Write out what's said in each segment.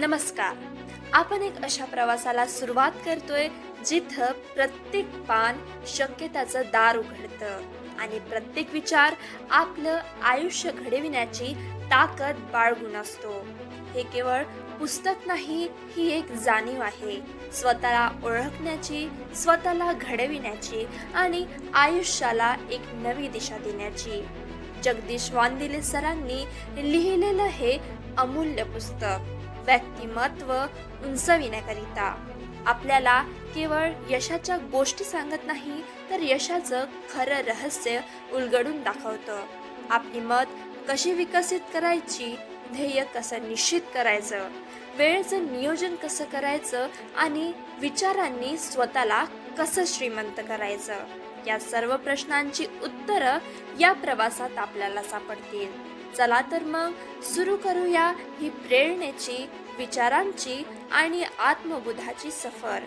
नमस्कार. आपण एक अशा प्रवासाला सुरुवात करतोय जिथं प्रत्येक पान शक्यताचं दार उघडतं आणि प्रत्येक विचार आपलं आयुष्य घडविण्याची ताकद बाळगून असतो. हे केवळ पुस्तक नाही, ही एक जाणीव आहे स्वतःला ओळखण्याची, स्वतःला घडविण्याची आणि आयुष्याला एक नवी दिशा देण्याची. जगदीश वांदिले सरांनी लिहिलेलं हे अमूल्य पुस्तक व्यक्तिमत्व उंचविण्याकरिता आपल्याला केवळ यशाच्या गोष्टी सांगत नाही, तर यशाचं खरं रहस्य उलगडून दाखवतं. आपली मत कशी विकसित करायची, ध्येय कसं निश्चित करायचं, वेळेचं नियोजन कसं करायचं आणि विचारांनी स्वतःला कसं श्रीमंत करायचं, या सर्व प्रश्नांची उत्तरं या प्रवासात आपल्याला सापडतील. चला तर मग सुरू करूया ही प्रेरणेची, विचारांची आणि आत्मबोधाची सफर,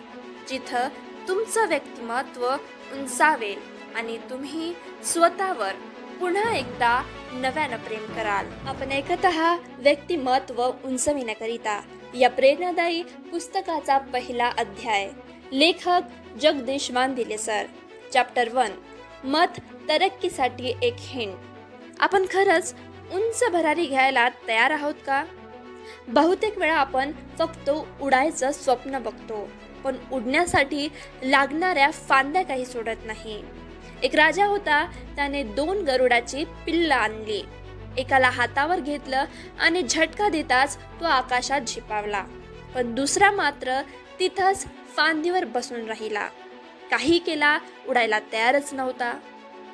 जिथं तुमचं व्यक्तिमत्व उंचावेल आणि तुम्ही स्वतःवर पुन्हा एकदा नव्यानं प्रेम कराल. आपण ऐकत आहात व्यक्तिमत्व उंचविण्याकरिता या प्रेरणादायी पुस्तकाचा पहिला अध्याय. लेखक जगदीश वांदिले सर. चॅप्टर 1, मत तरक्कीसाठी एक हिंट. आपण खरंच उंच भरारी घ्यायला तयार आहोत का? बहुतेक वेळा आपण फक्त उडायचं स्वप्न बघतो, पण उडण्यासाठी लागणाऱ्या फांद्या काही सोडत नाही. एक राजा होता, त्याने 2 गरुडाची पिल्लं आणली. एकाला हातावर घेतलं आणि झटका देताच तो आकाशात झेपावला, पण दुसरा मात्र तिथंच फांदीवर बसून राहिला. काही केला, उडायला तयारच नव्हता.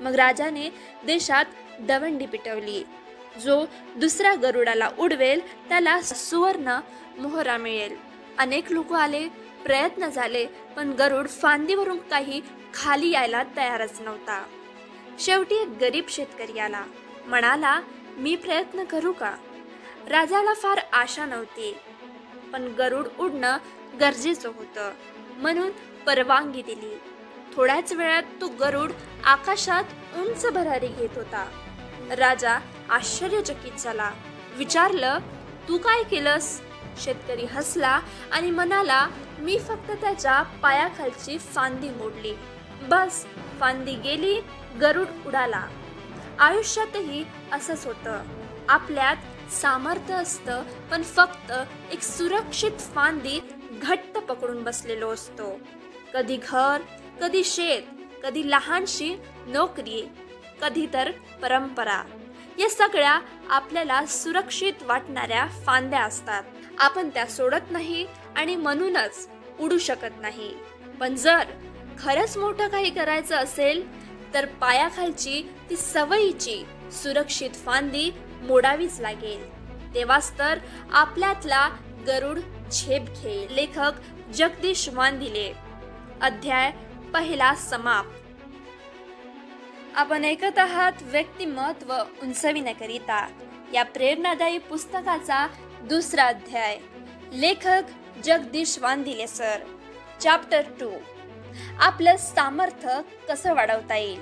मग राजाने देशात दवंडी पिटवली. जो दुसऱ्या गरुडाला उडवेल त्याला सुवर्ण मोहरा मिळेल. अनेक लोक आले, प्रयत्न झाले, पण गरुड फांदीवरून काही खाली यायला तयारच नव्हता. शेवटी एक गरीब शेतकरी आला. म्हणाला, मी प्रयत्न करू का? राजाला फार आशा नव्हती, पण गरुड उडणं गरजेचं होतं, म्हणून परवानगी दिली. थोड्याच वेळात तो गरुड आकाशात उंच भरारी घेत होता. राजा आश्चर्यचकित झाला. विचारलं, तू काय केलंस? शेतकरी हसला आणि म्हणाला, मी फक्त त्याच्या पायाखालची फांदी मोडली. बस, फांदी गेली, गरुड उडाला. आयुष्यातही असंच होतं. आपल्यात सामर्थ्य असतं, पण फक्त एक सुरक्षित फांदी घट्ट पकडून बसलेलो असतो. कधी घर, कधी शेत, कधी लहानशी नोकरी, कधी तर परंपरा. या सगळ्या आपल्याला सुरक्षित वाटणाऱ्या फांद्या असतात. आपण त्या सोडत नाही आणि म्हणूनच उडू शकत नाही. पण जर खरंच मोठं काही करायचं असेल तर पायाखालची ती सवयीची सुरक्षित फांदी मोडावीच लागेल. तेव्हाच तर आपल्यातला गरुड झेप घेईल. लेखक जगदीश वांदिले. अध्याय पहिला समाप्त. आपण ऐकत आहात व्यक्तिमत्व उंचविण्याकरिता या प्रेरणादायी पुस्तकाचा दुसरा अध्याय. लेखक जगदीश वांदिले सर. चॅप्टर 2, आपलं सामर्थ्य कसं वाढवता येईल.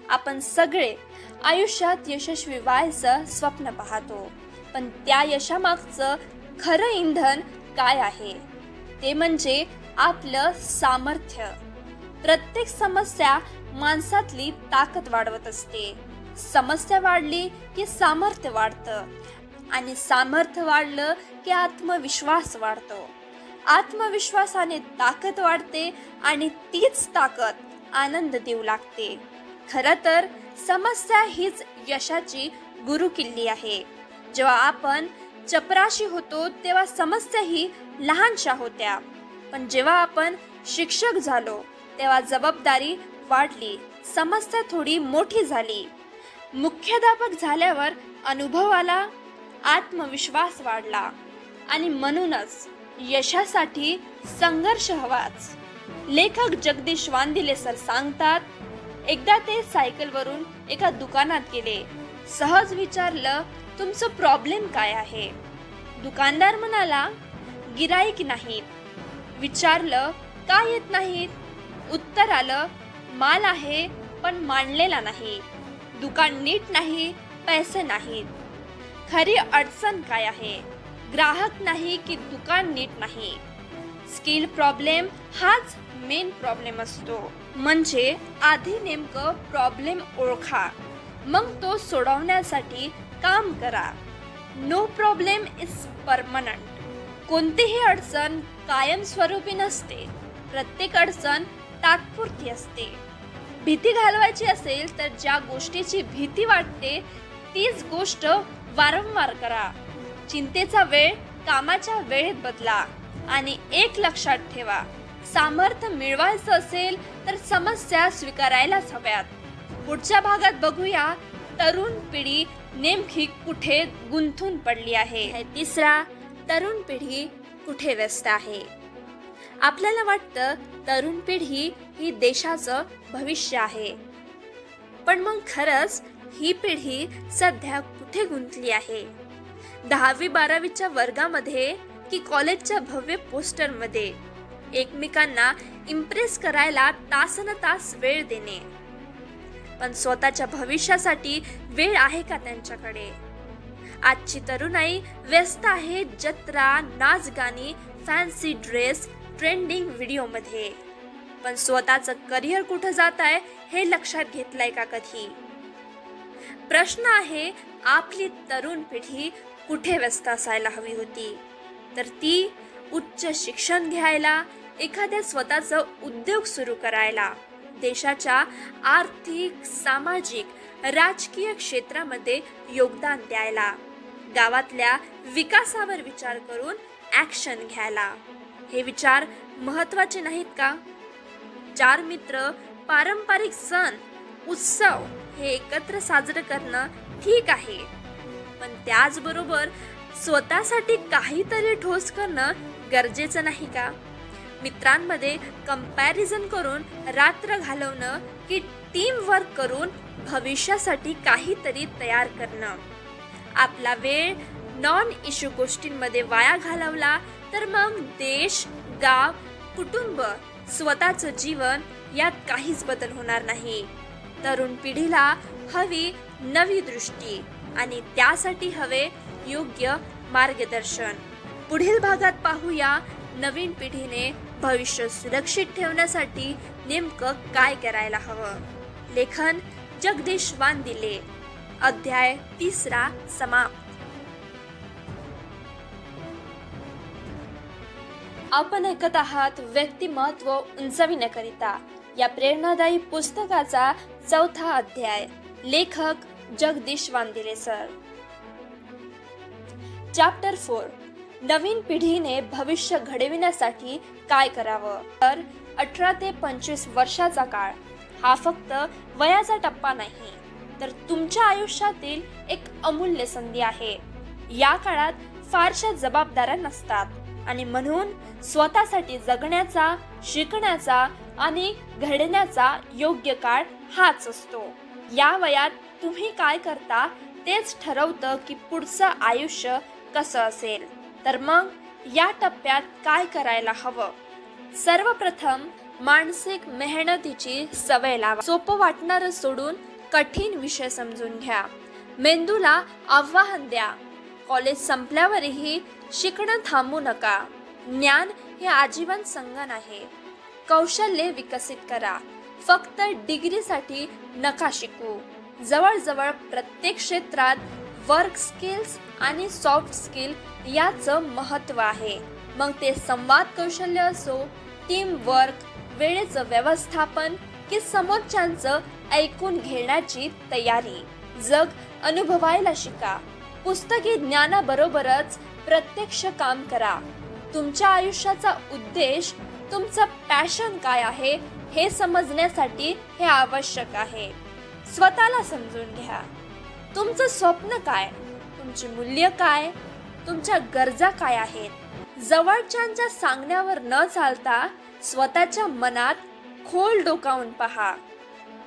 आपण सगळे आयुष्यात यशस्वी व्हायचं स्वप्न पाहतो, पण त्या यशामागचं खरं इंधन काय आहे? ते म्हणजे आपलं सामर्थ्य. प्रत्येक समस्या माणसातली ताकद वाढवत असते. समस्या वाढली की सामर्थ्य वाढतं आणि सामर्थ्य वाढलं की आत्मविश्वास वाढतो. आत्मविश्वासाने ताकद वाढते आणि तीच ताकद आनंद देऊ लागते. खरं तर समस्या हीच यशाची गुरुकिल्ली आहे. जेव्हा आपण चपराशी होतो तेव्हा समस्या ही लहानशा होत्या, पण जेव्हा आपण शिक्षक झालो तेव्हा जबाबदारी वाढली, समस्या थोडी मोठी झाली. मुख्याध्यापक झाल्यावर अनुभव आला, आत्मविश्वास वाढला आणि म्हणूनच यशासाठी संघर्ष हवाच. लेखक जगदीश वांदिले सर सांगतात, एकदा ते सायकलवरून एका दुकानात गेले. सहज विचारलं, तुमचं प्रॉब्लेम काय आहे? दुकानदार म्हणाला, गिराईक नाहीत. विचारलं, का येत नाहीत? उत्तर आलं, माल आहे पण मांडलेला नाही, दुकान नीट नाही, पैसे नाहीत. खरी अडचण काय आहे? ग्राहक नाही की दुकान नीट नाही, स्किल प्रॉब्लेम हाच मेन प्रॉब्लेम असतो. म्हणजे आधी नेमकं प्रॉब्लेम ओळखा, मग तो सोडवण्यासाठी काम करा. No problem is permanent. कोणतीही अडचण कायमस्वरूपी नसते, प्रत्येक अडचण तात्पुरती असते. भीती घालवायची असेल तर ज्या गोष्टीची भीती वाटते तीच गोष्ट वारंवार करा. चिंतेचा वेळ कामाच्या वेळेत बदला. आणि एक लक्षात ठेवा, सामर्थ्य मिळवायचं असेल तर समस्या स्वीकारायलाच हव्यात. पुढच्या भागात बघूया तरुण पिढी नेमकी कुठे गुंतून पडली आहे. तिसरा, तरुण पिढी कुठे व्यस्त आहे. आपल्याला वाटतं तरुण पिढी ही देशाचं भविष्य आहे, पण मग खरंच ही पिढी सध्या कुठे गुंतली आहे. 10वी-12वीच्या वर्गामध्ये की कॉलेजच्या भव्य पोस्टरमध्ये एकमेकांना इम्प्रेस करायला तासनतास वेळ देणे, पण स्वतःच्या भविष्यासाठी वेळ आहे का त्यांच्याकडे. आजची तरुणाई व्यस्त आहे जत्रा, नाच गाणी, फॅन्सी ड्रेस, ट्रेंडिंग व्हिडिओमध्ये, पण स्वतःचं करिअर कुठं जात आहे हे लक्षात घेतलंय का कधी. प्रश्न आहे, आपली तरुण पिढी कुठे व्यस्त असायला हवी होती. तर ती उच्च शिक्षण घ्यायला, एखाद्या स्वतःचं उद्योग सुरू करायला, देशाच्या आर्थिक, सामाजिक, राजकीय क्षेत्रामध्ये योगदान द्यायला, गावातल्या विकासावर विचार करून ॲक्शन घ्यायला. हे विचार महत्त्वाचे नाहीत का. 4 मित्र, पारंपरिक सण, उत्सव हे एकत्र साजरं करणं ठीक आहे, पण त्याचबरोबर स्वतःसाठी काहीतरी ठोस करणं गरजेचं नाही का. मित्रांमध्ये कंपॅरिझन करून रात्र घालवणं की टीम वर्क करून भविष्यासाठी काहीतरी तयार करणं. आपला वेळ नॉन इश्यू गोष्टींमध्ये वाया घालवला तर मग देश, गाव, कुटुंब, स्वतःचं जीवन यात काहीच बदल होणार नाही. तरुण पिढीला हवी नवी दृष्टी आणि त्यासाठी हवे योग्य मार्गदर्शन. पुढील भागात पाहूया नवीन पिढीने भविष्य सुरक्षित ठेवण्यासाठी नेमकं काय करायला हवं. लेखन जगदीश वांदिले. अध्याय 3 समाप्त. आपण ऐकत आहात व्यक्तिमत्व उंचाविण्याकरिता या प्रेरणादायी पुस्तकाचा 4था अध्याय. लेखक जगदीश वांदिले सर. चॅप्टर 4. नवीन पिढीने भविष्य घडविण्यासाठी काय करावं. तर 18 ते 25 वर्षाचा काळ हा फक्त वयाचा टप्पा नाही, तर तुमच्या आयुष्यातील एक अमूल्य संधी आहे. या काळात फारशा जबाबदाऱ्या नसतात आणि म्हणून स्वतःसाठी जगण्याचा, शिकण्याचा आणि घडण्याचा योग्य काळ हाच असतो. या वयात तुम्ही काय करता तेच ठरवतं की पुढचं आयुष्य कसं असेल. तर मग या टप्प्यात काय करायला हवं. सर्वप्रथम मानसिक मेहनतीची सवय लावा. सोपं वाटणारं सोडून कठीण विषय समजून घ्या. मेंदूला आव्हान द्या. कॉलेज संपल्यावरही शिकणं थांबू नका. ज्ञान हे आजीवन संगण आहे. कौशल्ये विकसित करा. फक्त डिग्रीसाठी नका शिकू. जवळजवळ प्रत्येक क्षेत्रात वर्क स्किल्स आणि सॉफ्ट स्किल याचं महत्त्व आहे. मग ते संवाद कौशल्य असो, टीम वर्क, वेळेचं व्यवस्थापन की समोरच्यांचं ऐकून घेण्याची तयारी. जग अनुभवायला शिका. पुस्तकी ज्ञानाबरोबरच प्रत्यक्ष काम करा. तुमच्या आयुष्याचा उद्देश, तुमचं पॅशन काय आहे हे समजण्यासाठी हे आवश्यक आहे. स्वतःला समजून घ्या. तुमचं स्वप्न काय, तुमची मूल्य काय, तुमच्या गरजा काय आहेत. जवळच्यांच्या सांगण्यावर न चालता स्वतःच्या मनात खोल डोकावून पहा.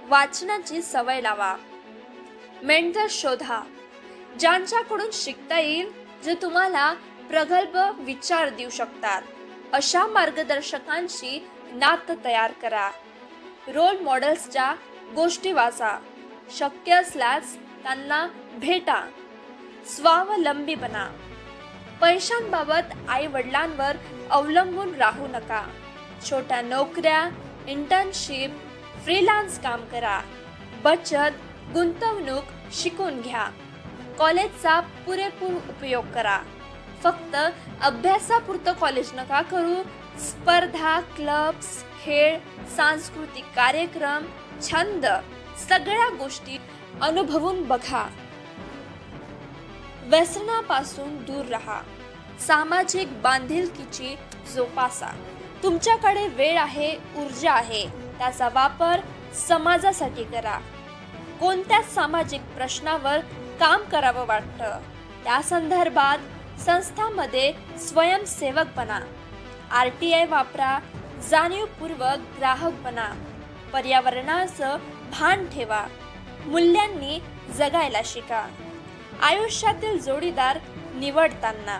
वाचनाची सवय लावा. मेंटर शोधा. ज्यांच्याकडून शिकता येईल, जे तुम्हाला प्रगल्भ विचार देऊ शकतात, अशा मार्गदर्शकांशी नातं तयार करा. रोल मॉडेल्सच्या गोष्टी वाचा. शक्य असल्यास त्यांना भेटा. स्वावलंबी बना. पैशांबाबत आई वडिलांवर अवलंबून राहू नका. छोट्या नोकऱ्या, इंटर्नशिप, फ्रीलान्स काम करा. बचत, गुंतवणूक शिकून घ्या. कॉलेजचा पुरेपूर उपयोग करा. फक्त अभ्यासापुरतं कॉलेज नका करू. स्पर्धा, क्लब्स, खेळ, सांस्कृतिक कार्यक्रम, छंद सगळ्या गोष्टी अनुभवून बघा. व्यसनापासून दूर राहा. सामाजिक बांधिलकीची जोपासा. तुमच्याकडे वेळ आहे, ऊर्जा आहे, त्याचा वापर समाजासाठी करा. कोणत्या सामाजिक प्रश्नावर काम करावं वाटतं त्या संदर्भात संस्थांमध्ये स्वयंसेवक बना. RTI वापरा. जाणीवपूर्वक ग्राहक बना. पर्यावरणाचं भान ठेवा. मूल्यांनी जगायला शिका. आयुष्यातील जोडीदार निवडताना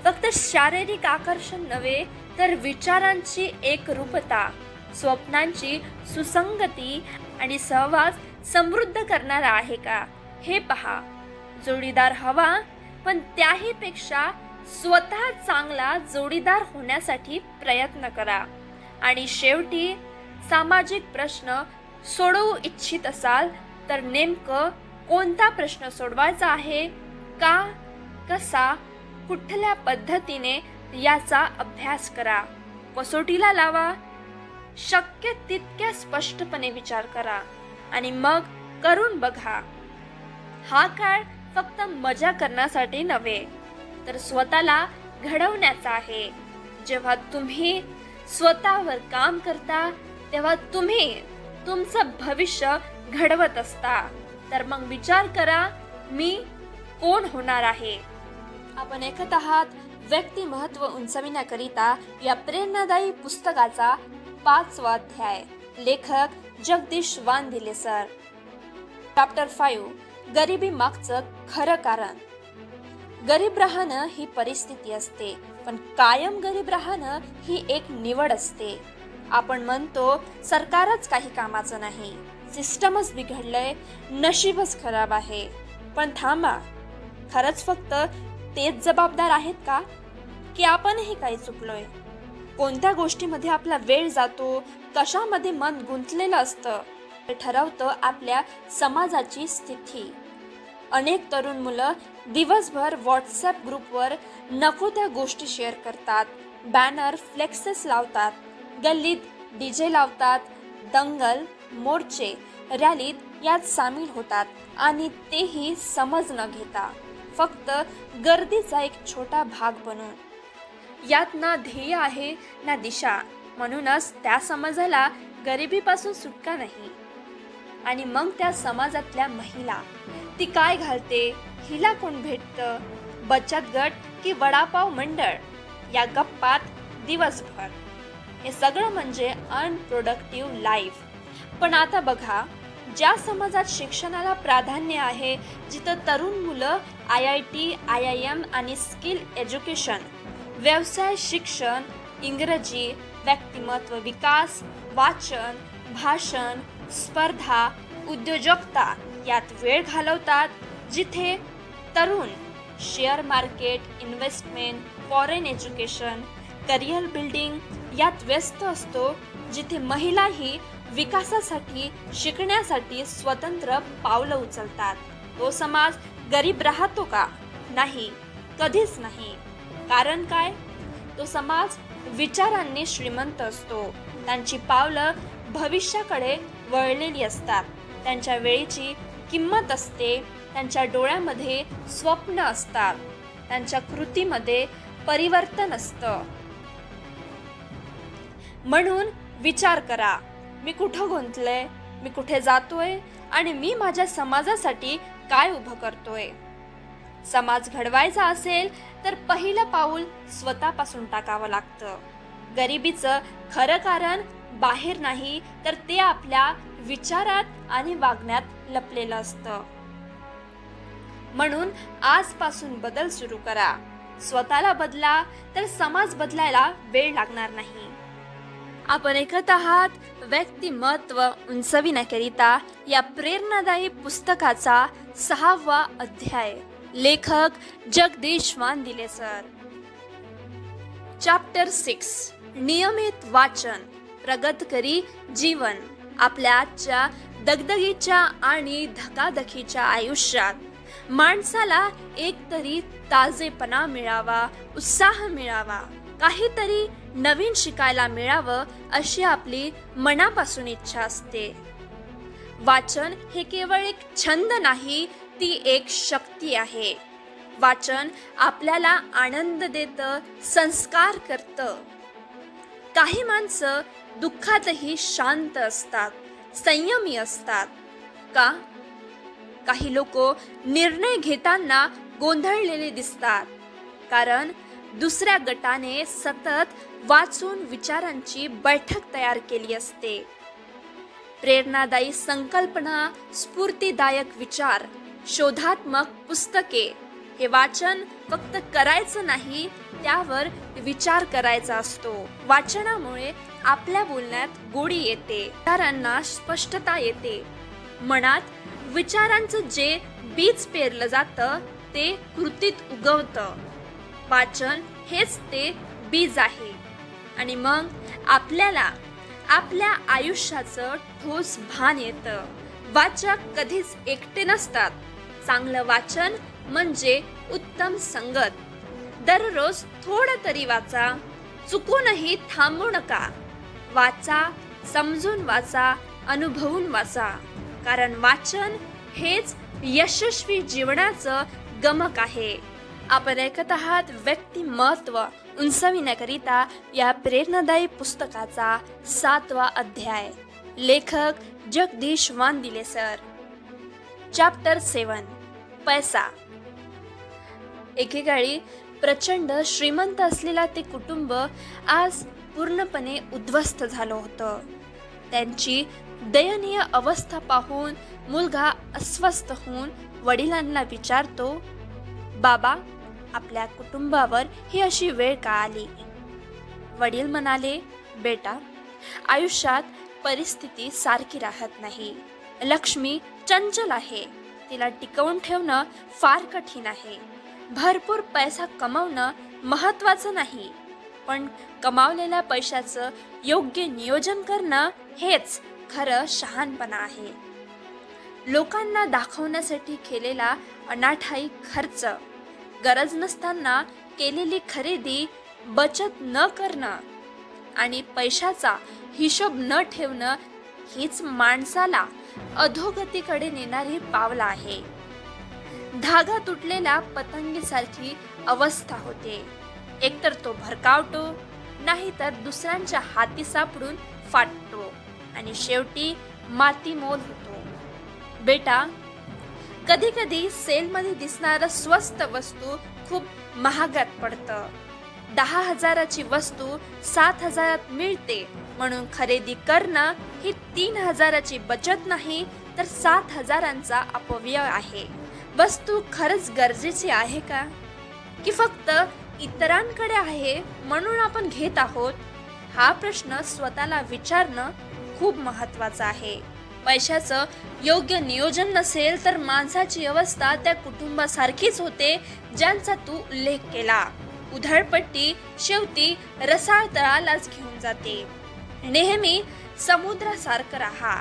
फक्त शारीरिक आकर्षण नव्हे तर विचारांची एकरूपता, स्वप्नांची सुसंगती आणि सहवास समृद्ध करणारा आहे का हे पहा. जोडीदार हवा, पण त्याही पेक्षा स्वतः चांगला जोडीदार होण्यासाठी प्रयत्न करा. आणि शेवटी सामाजिक प्रश्न सोडवू इच्छित असाल तर नेमकं कोणता प्रश्न सोडवायचा आहे, का, कसा, कुठल्या पद्धतीने याचा अभ्यास करा. कसोटीला लावा. शक्य तितक्या स्पष्टपणे विचार करा आणि मग करून बघा. हा काळ फक्त मजा करण्यासाठी नव्हे तर स्वतःला घडवण्याचा आहे. जेव्हा तुम्ही स्वतःवर काम करता तेव्हा तुम्ही तुमचं भविष्य घडवत असता. तर मग विचार करा, मी कोण होणार आहे. आपण ऐकत आहात व्यक्तिमत्व उंचविण्याकरिता या प्रेरणादायी पुस्तकाचा 5वा अध्याय. लेखक जगदीश वानदिले सर. चॅप्टर 5. गरिबी मागचं खरं कारण. गरीब राहणं ही परिस्थिती असते, पण कायम गरीब राहणं ही एक निवड असते. आपण म्हणतो सरकारच काही कामाचं नाही, सिस्टमच बिघडलंय, नशीबच खराब आहे. पण थांबा, खरंच फक्त तेच जबाबदार आहेत का, की आपणही काही चुकलोय? कोणत्या गोष्टीमध्ये आपला वेळ जातो, कशामध्ये मन गुंतलेलं असतं हे ठरवतं आपल्या समाजाची स्थिती. अनेक तरुण मुलं दिवसभर व्हॉट्सॲप ग्रुपवर नको त्या गोष्टी शेअर करतात. बॅनर, फ्लेक्सेस लावतात. गल्लीत DJ लावतात. दंगल, मोर्चे, रॅलीत यात सामील होतात आणि तेही समज न घेता, फक्त गर्दीचा एक छोटा भाग बनून. यात ना ध्येय आहे ना दिशा. म्हणूनच त्या समाजाला गरिबीपासून सुटका नाही. आणि मग त्या समाजातल्या महिला, ती काय घालते, हिला कोण भेटतं, बचत गट की वडापाव मंडळ या गप्पात दिवसभर. हे सगळं म्हणजे अनप्रोडक्टिव्ह लाईफ. पण आता बघा, ज्या समाजात शिक्षणाला प्राधान्य आहे, जिथं तरुण मुलं IIT, IIM आणि स्किल एज्युकेशन, व्यवसाय शिक्षण, इंग्रजी, व्यक्तिमत्व विकास, वाचन, भाषण, स्पर्धा, उद्योजकता यात वेळ घालवतात, जिथे तरुण share market, investment, foreign education, career building यात व्यस्त असतो, जिथे महिलाही विकासासाठी, शिकण्यासाठी स्वतंत्र पावलं उचलतात. तो समाज गरीब राहतो का? नाही, कधीच नाही. कारण काय? तो समाज विचारांनी श्रीमंत असतो. त्यांची पावलं भविष्याकडे वळलेली असतात. त्यांच्या वेळेची किंमत असते. त्यांच्या डोळ्यामध्ये स्वप्न असतात. त्यांच्या कृतीमध्ये परिवर्तन असतं. म्हणून विचार करा, मी कुठं गुंतलोय, मी कुठे जातोय आणि मी माझ्या समाजासाठी काय उभं करतोय. समाज घडवायचा असेल तर पहिलं पाऊल स्वतःपासून टाकावं लागतं. गरिबीचं खरं कारण बाहेर नाही, तर ते आपल्या विचारात आणि वागण्यात लपलेलं असतं. म्हणून आजपासून बदल सुरू करा. स्वतःला बदला, तर समाज बदलायला वेळ लागणार नाही. आपण ऐकत आहात व्यक्तिमत्व उंचविण्याकरिता या प्रेरणादायी पुस्तकाचा 6वा अध्याय. लेखक जगदीश वानदिले सर. चॅप्टर 6 नियमित वाचन प्रगत करी जीवन. आपल्या आजच्या दगदगीच्या आणि धकाधकीच्या आयुष्यात माणसाला एकतरी ताजेपणा मिळावा, उत्साह मिळावा, काहीतरी नवीन शिकायला मिळावं अशी आपली मनापासून इच्छा असते. वाचन हे केवळ एक छंद नाही, ती एक शक्ती आहे. वाचन आपल्याला आनंद देतं, संस्कार करतं. काही माणसं दुःखातही शांत असतात, संयमी असतात. का? काही लोक निर्णय घेताना गोंधळलेले दिसतात, कारण दुसऱ्या गटाने सतत वाचून विचारांची बैठक तयार केली असते. प्रेरणादायी संकल्पना, स्फूर्तिदायक विचार, शोधात्मक पुस्तके हे वाचन फक्त करायचं नाही, त्यावर विचार करायचा असतो. वाचनामुळे आपल्या बोलण्यात गोडी येते, विचारांना स्पष्टता येते. मनात विचारांचं जे बीज पेरलं जातं ते कृतीत उगवतं. वाचन हेच ते बीज आहे. आणि मग आपल्याला आपल्या आयुष्याचं ठोस भान येतं. वाचक कधीच एकटे नसतात. चांगलं वाचन म्हणजे उत्तम संगत. दररोज थोडं तरी वाचा, चुकूनही थांबू नका. वाचा, समजून वाचा, अनुभवून वाचा, कारण वाचन हेच यशस्वी जीवनाचं गमक आहे. आपण ऐकत आहात व्यक्तिमत्व उंचाविण्याकरिता या प्रेरणादायी पुस्तकाचा 7वा अध्याय. लेखक जगदीश वांदिले सर. चॅप्टर 7 पैसा. एकेकाळी प्रचंड श्रीमंत असलेला ते कुटुंब आज पूर्णपणे उद्ध्वस्त झालं होतं. त्यांची दयनीय अवस्था पाहून मुलगा अस्वस्थ होऊन वडिलांना विचारतो, बाबा, आपल्या कुटुंबावर ही अशी वेळ का आली? वडील म्हणाले, बेटा, आयुष्यात परिस्थिती सारखी राहत नाही. लक्ष्मी चंचल आहे, तिला टिकवून ठेवणं फार कठीण आहे. भरपूर पैसा कमावणं महत्त्वाचं नाही, पण कमावलेल्या पैशाचं योग्य नियोजन करणं हेच खरं शहाणपणा आहे. लोकांना दाखवण्यासाठी केलेला अनाठायी खर्च, गरज नसताना केलेली खरेदी, बचत न करणं आणि पैशाचा हिशोब न ठेवणं हीच माणसाला अधोगतीकडे नेणारी पावलं आहे. धागा तुटलेल्या पतंगीसारखी अवस्था होते. एकतर तो भरकावतो, नाहीतर दुसऱ्यांच्या हाती सापडून फाटतो आणि शेवटी मातीमोल होतो. बेटा, कधी कधी सेलमध्ये दिसणारं स्वस्त वस्तू खूप महागात पडतं. 10,000ची वस्तू 7,000त मिळते म्हणून खरेदी करणं ही 3,000ची बचत नाही, तर 7,000चा अपव्यय आहे. वस्तू खरंच गरजेची आहे का, की फक्त इतरांकडे आहे म्हणून आपण घेत आहोत? हा प्रश्न स्वतःला विचारणं खूप महत्त्वाचं आहे. पैशाचं योग्य नियोजन नसेल तर माणसाची अवस्था त्या कुटुंबासारखीच होते ज्यांचा तू उल्लेख केला. उधळपट्टी शेवटी रसाळ तळालाच घेऊन जाते. नेहमी समुद्रासारखं राहा.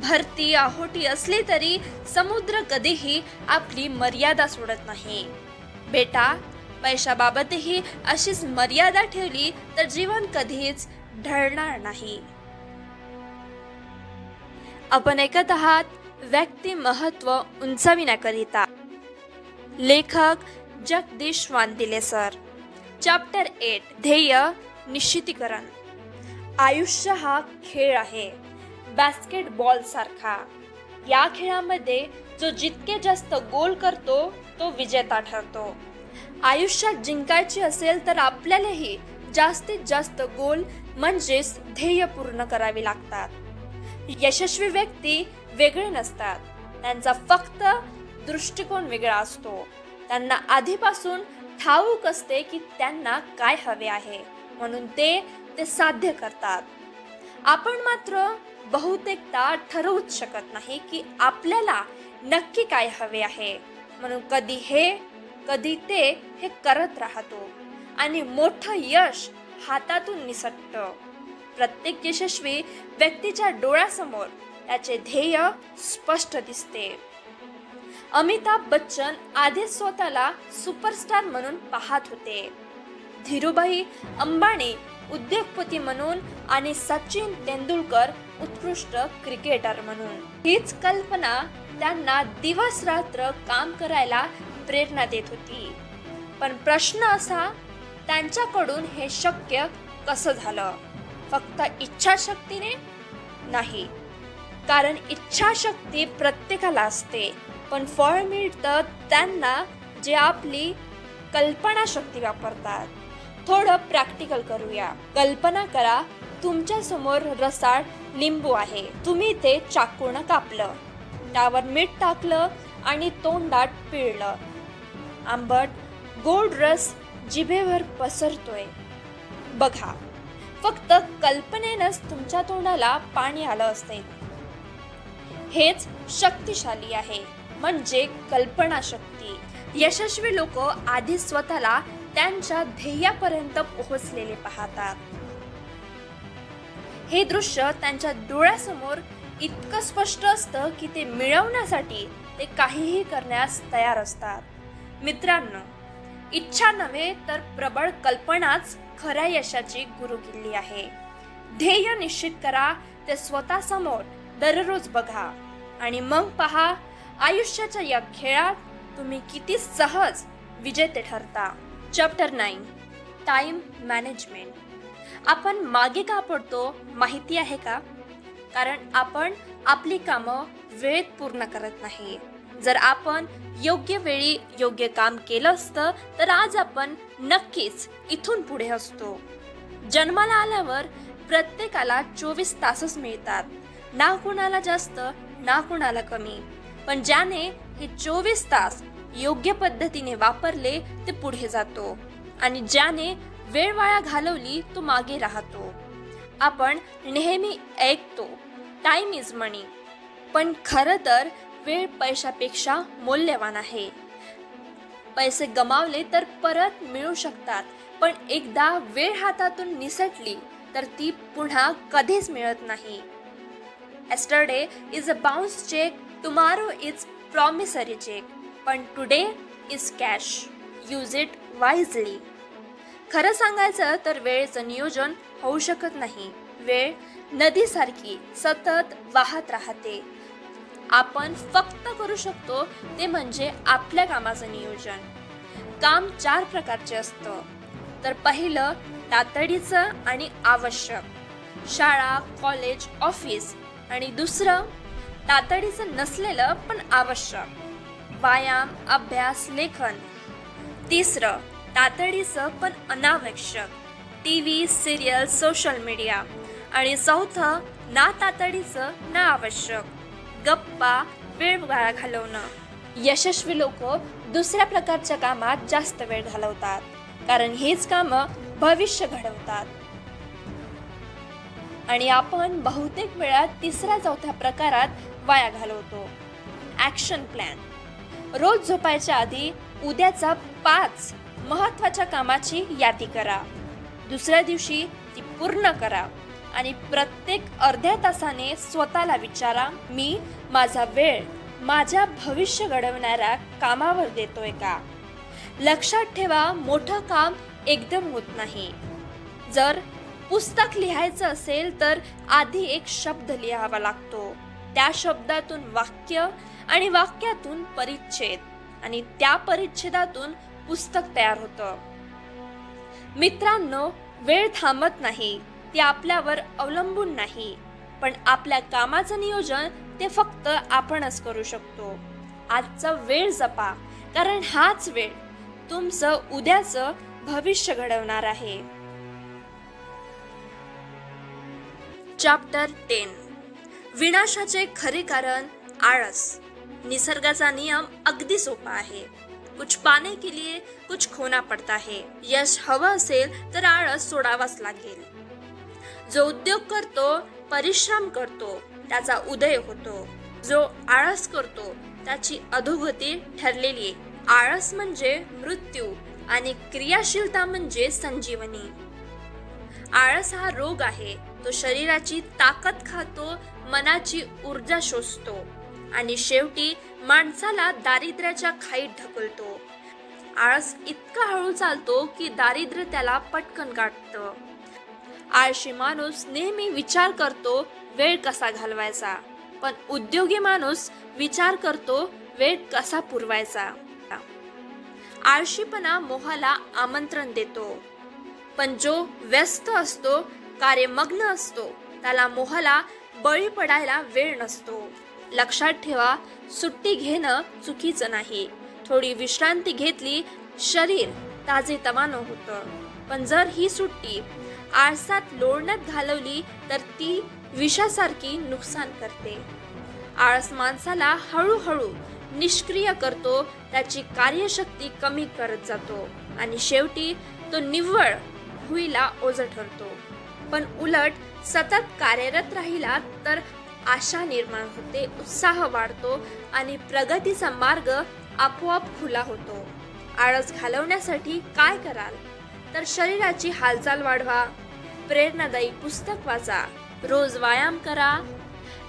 भरती आहोटी असली तरी समुद्र कधीही आपली मर्यादा सोडत नाही. बेटा, पैशाबाबतही अशीच मर्यादा ठेवली तर जीवन कधीच ढळणार नाही. आपण ऐकत आहात व्यक्तिमत्व उंचाविण्याकरिता. लेखक जगदीश वांदिले सर. चॅप्टर 8 ध्येय निश्चितीकरण. आयुष्य हा खेळ आहे, बास्केटबॉल सारखा. या खेळामध्ये जो जितके जास्त गोल करतो तो विजेता ठरतो. आयुष्यात जिंकायचे असेल तर आपल्यालाही जास्तीत जास्त गोल म्हणजेच ध्येय पूर्ण करावी लागतात. यशस्वी व्यक्ती वेगळे नसतात, त्यांचा फक्त दृष्टिकोन वेगळा असतो. त्यांना आधीपासून ठाऊक असते की त्यांना काय हवे आहे, म्हणून ते साध्य करतात. आपण मात्र बहुतेकदा ठरवूच शकत नाही की आपल्याला नक्की काय हवे आहे, म्हणून कधी हे कधी ते हे करत राहतो आणि मोठं यश हातातून निसटतं. प्रत्येक यशस्वी व्यक्तीच्या डोळ्यासमोर त्याचे ध्येय स्पष्ट दिसते. अमिताभ बच्चन आधीच स्वतःला सुपरस्टार म्हणून पाहत होते. धीरूभाई अंबानी उद्योगपती म्हणून आणि सचिन तेंडुलकर उत्कृष्ट क्रिकेटर म्हणून. हीच कल्पना त्यांना दिवस रात्र काम करायला प्रेरणा देत होती. पण प्रश्न असा, त्यांच्याकडून हे शक्य कसं झालं? फक्त इच्छाशक्तीने नाही, कारण इच्छाशक्ती प्रत्येकाला असते, पण फळ मिळतं त्यांना जे आपली कल्पनाशक्ती वापरतात. थोडं प्रॅक्टिकल करूया. कल्पना करा, तुमच्या समोर रसाळ लिंबू आहे. तुम्ही ते चाकूनं कापलं, त्यावर मीठ टाकलं आणि तोंडात पिळलं. आंबट गोड रस जिभेवर पसरतोय. बघा, फक्त कल्पनेनंच तुमच्या तोंडाला पाणी आलं असते. हेच शक्तिशाली आहे, म्हणजे कल्पनाशक्ती. यशस्वी लोक आधी स्वतःला त्यांच्या ध्येयापर्यंत पोहोचलेले पाहतात. हे दृश्य त्यांच्या डोळ्यासमोर इतकं स्पष्ट असतं की ते मिळवण्यासाठी ते काहीही करण्यास तयार असतात. मित्रांनो, इच्छा नव्हे तर प्रबळ कल्पनाच खऱ्या यशाची गुरुकिल्ली आहे. ध्येय निश्चित करा, ते स्वतःसमोर दररोज बघा आणि मग पहा, आयुष्याच्या या खेळात तुम्ही किती सहज विजेते ठरता. Chapter 9, time management. आपण मागे का पडतो माहिती आहे का? कारण आपण आपली कामं वेळेत पूर्ण करत नाही. जर आपण योग्य वेळी योग्य काम केलं असतं तर आज आपण नक्कीच इथून पुढे असतो. जन्माला आल्यावर प्रत्येकाला 24 तासच मिळतात. ना कुणाला जास्त ना कुणाला कमी. पण ज्याने हे 24 तास योग्य पद्धतीने वापरले ते पुढे जातो आणि ज्याने वेळ वाया घालवली तो मागे राहतो. आपण नेहमी ऐकतो टाइम इज मनी, पण खरं तर वेळ पैशापेक्षा मौल्यवान आहे. पैसे गमावले तर परत मिळू शकतात, पण एकदा वेळ हातातून निसटली तर ती पुन्हा कधीच मिळत नाही. Yesterday is a bounce check, tomorrow is promissory check, पण today is cash. Use it wisely. खरं सांगायचं तर वेळेचं नियोजन होऊ शकत नाही. वेळ नदीसारखी सतत वाहत राहते. आपण फक्त करू शकतो ते म्हणजे आपल्या कामाचं नियोजन. काम 4 प्रकारचे असतं. तर पहिलं तातडीचं आणि आवश्यक, शाळा, कॉलेज, ऑफिस. आणि दुसरं तातडीचं नसलेलं पण आवश्यक, व्यायाम, अभ्यास, लेखन. तिसरं तातडीचं पण अनावश्यक, TV, सिरियल, सोशल मीडिया. आणि चौथं ना तातडीचं ना आवश्यक, गप्पा, वेळ वाया घालवणं. यशस्वी लोक दुसऱ्या प्रकारच्या कामात जास्त वेळ घालवतात, कारण हेच कामं भविष्य घडवतात. आणि आपण बहुतेक वेळा 3ऱ्या-4थ्या प्रकारात वाया घालवतो. Action plan. रोज झोपायच्या आधी उद्याचा 5 महत्त्वाच्या कामाची यादी करा. दुसऱ्या दिवशी ती पूर्ण करा आणि प्रत्येक अर्ध्या तासाने स्वतःला विचारा, मी माझा वेळ माझ्या भविष्य घडवणाऱ्या कामावर देतोय का? लक्षात ठेवा, मोठं काम एकदम होत नाही. जर पुस्तक लिहायचं असेल तर आधी एक शब्द लिहावा लागतो. त्या शब्दातून वाक्य आणि वाक्यातून परिच्छेद आणि त्या परिच्छेदातून पुस्तक तयार होतं. मित्रांनो, वेळ थांबत नाही, ती आपल्यावर अवलंबून नाही, पण आपल्या कामाचं नियोजन ते फक्त आपणच करू शकतो. आजचा वेळ जपा, कारण हाच वेळ तुमचं उद्याचं भविष्य घडवणार आहे. चॅप्टर 10, विनाशाचे खरे कारण आळस. निसर्गाचा नियम अगदी सोपा आहे. कुछ पाने के लिए कुछ खोना पड़ता है. यश हवं असेल तर आळस सोडावाच लागेल. जो उद्योग करतो, परिश्रम करतो, त्याचा उदय होतो. जो आळस करतो त्याची अधोगती ठरलेली. आळस म्हणजे मृत्यू आणि क्रियाशीलता म्हणजे संजीवनी. आळस हा रोग आहे. तो शरीराची ताकद खातो, मनाची ऊर्जा शोषतो आणि शेवटी माणसाला दारिद्र्याच्या खाईत ढकलतो. आळस इतका हळू चालतो की दारिद्र्य त्याला पटकन गाठतं. आळशी माणूस नेहमी विचार करतो वेळ कसा घालवायचा, पण उद्योगी माणूस विचार करतो वेळ कसा पुरवायचा. आळशीपणा मोहाला आमंत्रण देतो, पण जो व्यस्त असतो, कार्यमग्न असतो, त्याला मोहाला बळी पडायला वेळ नसतो. लक्षात ठेवा, सुट्टी घेणं चुकीचं नाही. थोडी विश्रांती घेतली शरीर ताजेतवानं होतं, पण जर ही सुट्टी आळसात लोळण्यात घालवली तर ती विषासारखी नुकसान करते. आळस माणसाला हळूहळू निष्क्रिय करतो, त्याची कार्यशक्ती कमी करत जातो आणि शेवटी तो निव्वळ भुईला ओझं ठरतो. पण उलट सतत कार्यरत राहिला तर आशा निर्माण होते, उत्साह वाढतो आणि प्रगतीचा मार्ग आपोआप खुला होतो. आळस घालवण्यासाठी काय कराल तर शरीराची हालचाल वाढवा, प्रेरणादायी पुस्तक वाचा, रोज व्यायाम करा.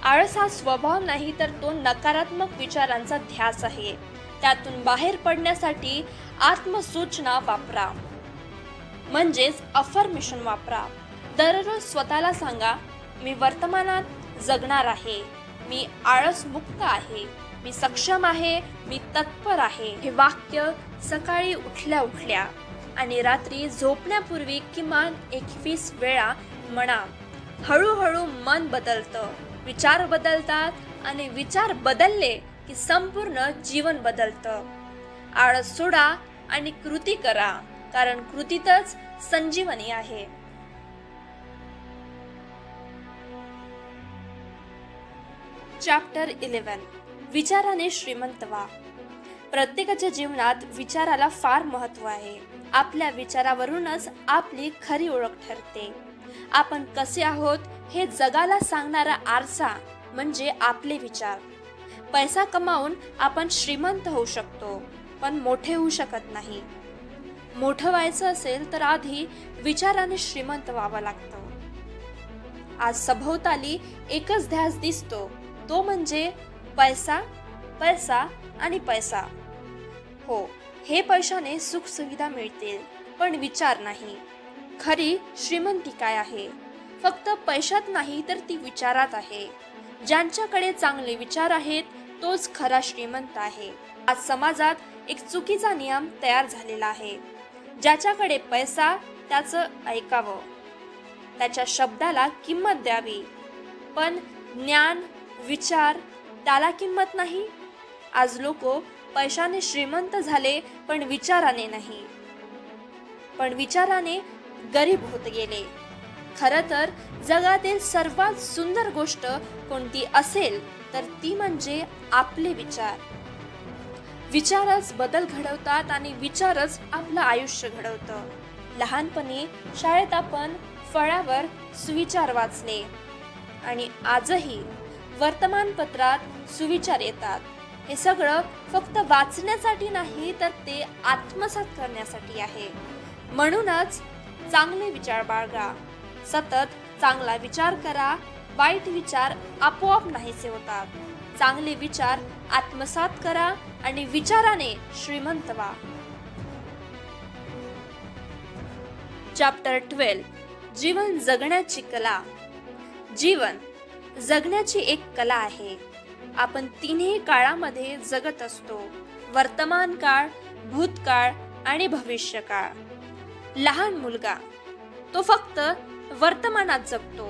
आळस हा स्वभाव नाही तर तो नकारात्मक विचारांचा ध्यास आहे. त्यातून बाहेर पडण्यासाठी आत्मसूचना वापरा, म्हणजेच अफर्मेशन वापरा. दररोज स्वतःला सांगा, मी वर्तमानात जगणार आहे, मी आळस मुक्त आहे, मी सक्षम आहे, मी तत्पर आहे. हे वाक्य सकाळी उठल्या उठल्या आणि रात्री झोपण्यापूर्वी किमान 21 वेळा म्हणा. हळूहळू मन बदलतं, विचार बदलतात आणि विचार बदलले की संपूर्ण जीवन बदलतं. आळस सोडा आणि कृती करा, कारण कृतीतच संजीवनी आहे. चॅप्टर 11. विचाराने श्रीमंत व्हा. प्रत्येकाच्या जीवनात विचाराला फार महत्त्व आहे. आपल्या विचारावरूनच आपली खरी ओळख ठरते. आपण कसे आहोत हे जगाला सांगणारा आरसा म्हणजे आपले विचार. पैसा कमावून आपण श्रीमंत होऊ शकतो, पण मोठे होऊ शकत नाही. मोठं व्हायचं असेल तर आधी विचाराने श्रीमंत व्हावं लागतं. आज सभोवताली एकच ध्यास दिसतो, तो म्हणजे पैसा, पैसा आणि पैसा. हो, हे पैशाने सुख सुविधा मिळतील, पण विचार नाही. खरी श्रीमंती काय आहे? फक्त पैशात नाही तर ती विचारात आहे. ज्यांच्याकडे चांगले विचार आहेत तोच खरा श्रीमंत आहे. आज समाजात एक चुकीचा नियम तयार झालेला आहे. ज्याच्याकडे पैसा त्याचं ऐकावं, त्याच्या शब्दाला किंमत द्यावी, पण ज्ञान, विचार त्याला किंमत नाही. आज लोक पैशाने श्रीमंत झाले पण विचाराने नाही, पण विचाराने गरीब होत गेले. खरं तर जगातील सर्वात सुंदर गोष्ट कोणती असेल तर ती म्हणजे आपले विचार. विचारच बदल घडवतात आणि विचारच आपलं आयुष्य घडवतं. लहानपणी शाळेत आपण फळ्यावर सुविचार वाचले आणि आजही वर्तमानपत्रात सुविचार येतात. हे सगळं फक्त वाचण्यासाठी नाही तर ते आत्मसात करण्यासाठी आहे. म्हणूनच चांगले विचार बाळगा, सतत चांगला विचार करा. वाईट विचार आपोआप नाहीसे होतात. चांगले विचार आत्मसात करा आणि विचाराने श्रीमंत व्हा. चॅप्टर 12. जीवन जगण्याची कला. जीवन जगण्याची एक कला आहे. आपण तिन्ही काळामध्ये जगत असतो, वर्तमान काळ, भूतकाळ आणि भविष्यकाळ. लहान मुलगा तो फक्त वर्तमानात जगतो.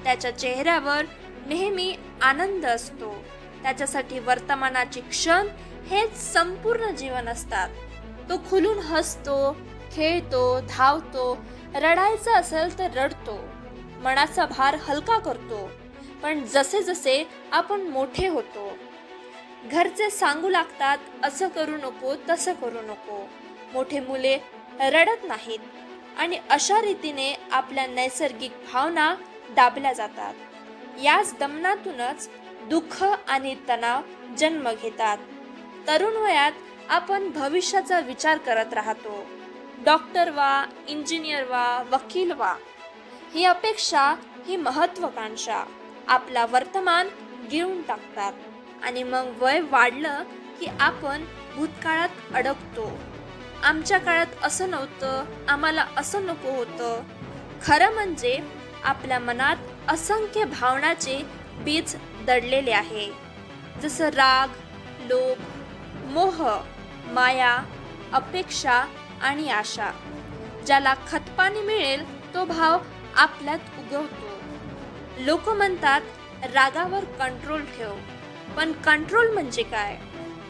त्याच्या चेहऱ्यावर नेहमी आनंद असतो. त्याच्यासाठी वर्तमानाचे क्षण हेच संपूर्ण जीवन असतात. तो खुलून हसतो, खेळतो, धावतो, रडायचं असेल तर रडतो, मनाचा भार हलका करतो. पण जसे जसे आपण मोठे होतो, घरचे सांगू लागतात, असं करू नको, तसं करू नको. मोठे मुले रडत नाहीत आणि अशा रीतीने आपल्या नैसर्गिक भावना दाबल्या जातात. याच दमनातूनच दुःख आणि तणाव जन्म घेतात. तरुण वयात आपण भविष्याचा विचार करत राहतो. डॉक्टर व्हा, इंजिनियर व्हा, वकील व्हा. ही अपेक्षा, ही महत्वाकांक्षा आपला वर्तमान गिळून टाकतात आणि मग वय वाढलं की आपण भूतकाळात अडकतो. आमच्या काळात असं नव्हतं, आम्हाला असं नको होतं. खरं म्हणजे आपल्या मनात असंख्य भावनाचे बीज दडलेले आहे, जसं राग, लोभ, मोह, माया, अपेक्षा आणि आशा. ज्याला खतपाणी मिळेल तो भाव आपल्यात उगवतो. लोक म्हणतात रागावर कंट्रोल ठेव, पण कंट्रोल म्हणजे काय?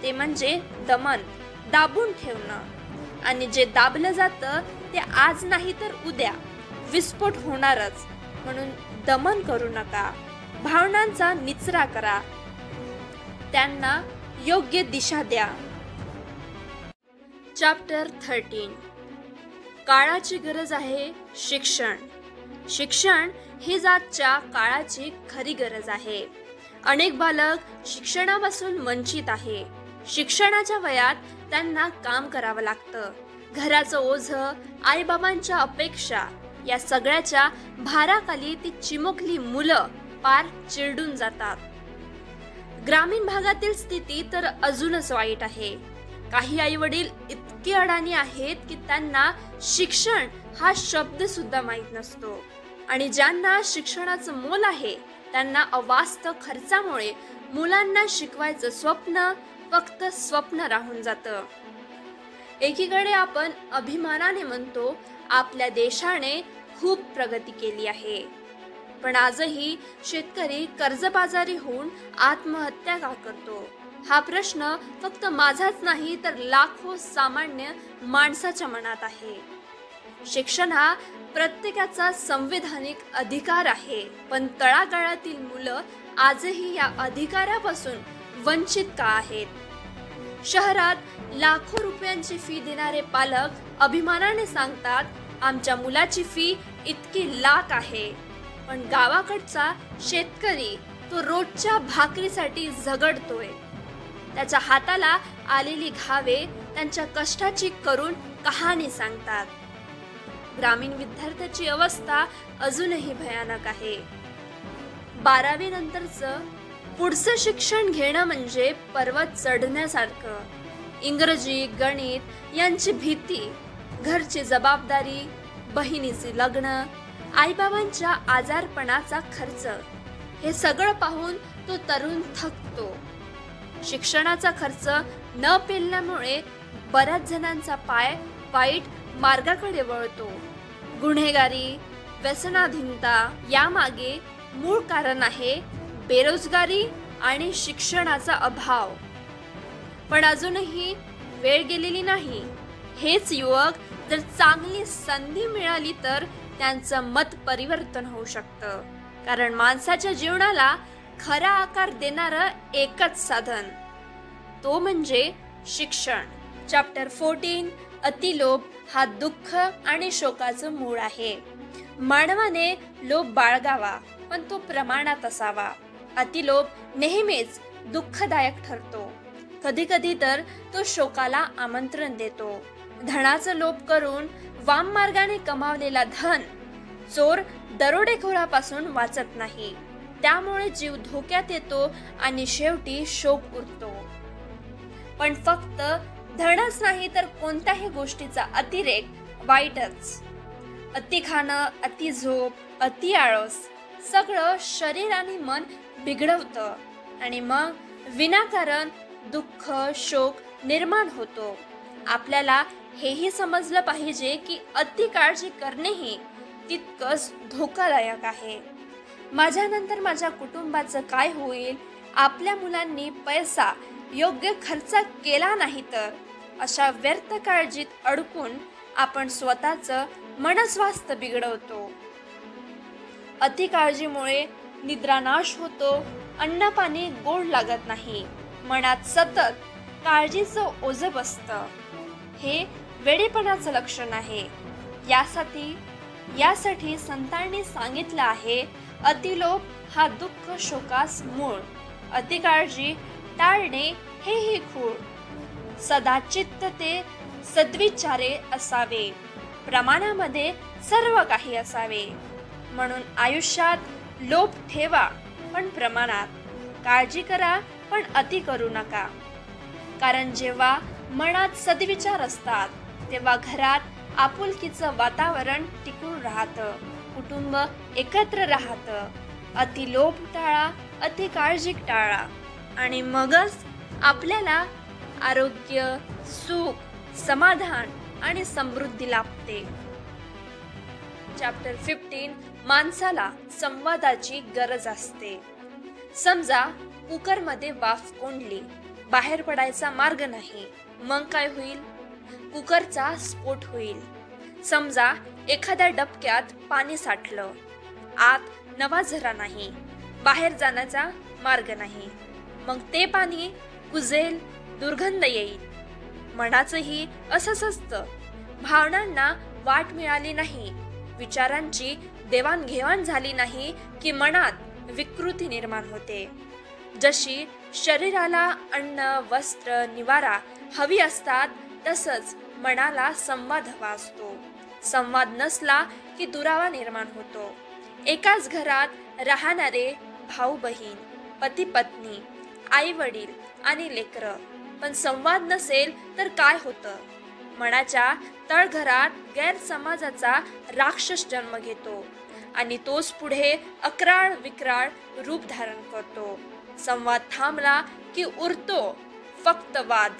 ते म्हणजे दमन, दाबून ठेवणं. आणि जे दाबलं जातं ते आज नाही तर उद्या विस्फोट होणारच. म्हणून दमन करू नका, भावनांचा निचरा करा, त्यांना योग्य दिशा द्या. चॅप्टर 13. काळाची गरज आहे शिक्षण. शिक्षण ही आजच्या काळाची खरी गरज आहे. अनेक बालक शिक्षणापासून वंचित आहे. शिक्षणाच्या वयात त्यांना काम करावं लागतं. घराचं ओझं, आईबाबांच्या अपेक्षा या सगळ्याच्या भाराखाली ती चिमुकली मुलं पार चिरडून जातात. ग्रामीण भागातील स्थिती तर अजूनच वाईट आहे. काही आई वडील इतके अडाणी आहेत की त्यांना शिक्षण हा शब्द सुद्धा माहीत नसतो. आणि ज्यांना शिक्षणाचं मोल आहे त्यांना अवास्तव खर्चामुळे मुलांना शिकवायचं स्वप्न फक्त स्वप्न राहून जातं. एकीकडे आपण अभिमानाने म्हणतो आपल्या देशाने खूप प्रगती केली आहे, पण आजही शेतकरी कर्जबाजारी होऊन आत्महत्या का करतो? हा प्रश्न फक्त माझाच नाही तर लाखो सामान्य माणसाच्या मनात आहे. शिक्षण हा प्रत्येकाचा संविधानिक अधिकार आहे, पण तळागाळातील मुलं आजही या अधिकारापासून वंचित का आहेत? शहरात लाखो रुपयांची फी देणारे पालक अभिमानाने सांगतात आमच्या मुलाची फी इतकी लाख आहे, पण गावाकडचा शेतकरी तो रोजच्या भाकरीसाठी झगडतोय. त्याच्या हाताला आलेली घावे त्यांच्या कष्टाची करून कहाणी सांगतात. ग्रामीण विद्यार्थ्याची अवस्था अजूनही भयानक आहे. 12वी नंतरचं पुढचं शिक्षण घेणं म्हणजे पर्वत चढण्यासारखं. इंग्रजी, गणित यांची भीती, घरची जबाबदारी, बहिणीचे लग्न, आईबाबांच्या आजारपणाचा खर्च, हे सगळं पाहून तो तरुण थकतो. शिक्षणाचा खर्च न पेलल्यामुळे बऱ्याच जणांचा पाय वाईट मार्गाकडे वळतो. गुन्हेगारी, व्यसनाधीनता यामागे मूळ कारण आहे बेरोजगारी आणि शिक्षणाचा अभाव. पण अजूनही वेळ गेलेली नाही. हेच युवक जर चांगली संधी मिळाली तर त्यांचं मत परिवर्तन होऊ शकतं. कारण माणसाच्या जीवनाला खरा आकार देणारं एकच साधन, तो म्हणजे शिक्षण. चॅप्टर 14. अतिलोभ हा दुःख आणि शोकाचं मूळ आहे. मानवाने लोभ बाळगावा, पण तो प्रमाणात असावा. अतिलोभ नेहमीच दुःखदायक ठरतो. कधी कधी तर तो शोकाला आमंत्रण देतो. धनाचं लोभ करून वाम मार्गाने कमावलेला धन चोर दरोडेखोरापासून वाचत नाही. त्यामुळे जीव धोक्यात येतो आणि शेवटी शोक उरतो. पण फक्त धनच नाही तर कोणत्याही गोष्टीचा अतिरेक वाईटच. अति खाणं, अति झोप, अति आळस सगळं शरीर आणि मन बिघडवतं आणि मग विनाकारण दुःख, शोक निर्माण होतो. आपल्याला हेही समजलं पाहिजे की अति काळजी करणेही तितकंच धोकादायक आहे. माझ्यानंतर माझ्या कुटुंबाचं काय होईल? आपल्या मुलांनी पैसा योग्य खर्च केला नाही तर अशा व्यर्थ काळजीत अडकून आपण स्वतःचं मनस्वास्थ्य बिघडवतो. अति काळजीमुळे निद्रानाश होतो, अन्न पाणी गोड लागत नाही, मनात सतत काळजीचं ओझं बसतं. हे वेडेपणाचं लक्षण आहे. यासाठी संतांनी सांगितलं आहे अतिलोभ हा दुःख शोकास मूळ. अति काळजी टाळणे हेही खूळ. सदाचित्त ते सद्विचारे असावे, प्रमाणामध्ये सर्व काही असावे. म्हणून आयुष्यात लोभ ठेवा पण प्रमाणात, काळजी करा पण अति करू नका. कारण जेव्हा मनात सद्विचार असतात तेव्हा घरात आपुलकीचं वातावरण टिकून राहतं, कुटुंब एकत्र राहतं. अति लोभ टाळा, अति काळजी टाळा आणि मगच आपल्याला आरोग्य, सुख, समाधान आणि समृद्धी लाभते. चॅप्टर 15 माणसाला संवादाची गरज असते. समजा कुकरमध्ये वाफ कोंडली, बाहेर पडायचा मार्ग नाही, मग काय होईल? कुकरचा स्फोट होईल. समजा एखाद्या डबक्यात पाणी साठलं, आत नवा झरा नाही, बाहेर जाण्याचा मार्ग नाही, मग ते पाणी कुजेल, दुर्गंध येईल. मनाचंही असंच असतं. भावनांना वाट मिळाली नाही, विचारांची देवाणघेवाण झाली नाही की मनात विकृती निर्माण होते. जशी शरीराला अन्न, वस्त्र, निवारा हवी असतात, तसंच मनाला संवाद हवा असतो. संवाद नसला की दुरावा निर्माण होतो. एकाच घरात राहणारे भाऊ बहीण, पती पत्नी, आई वडील आणि लेकरं, पण संवाद नसेल तर काय होतं? मनाच्या तळघरात गैरसमाजाचा राक्षस जन्म घेतो आणि तोच पुढे अक्राळ विक्राळ रूप धारण करतो. संवाद थांबला की उरतो फक्त वाद.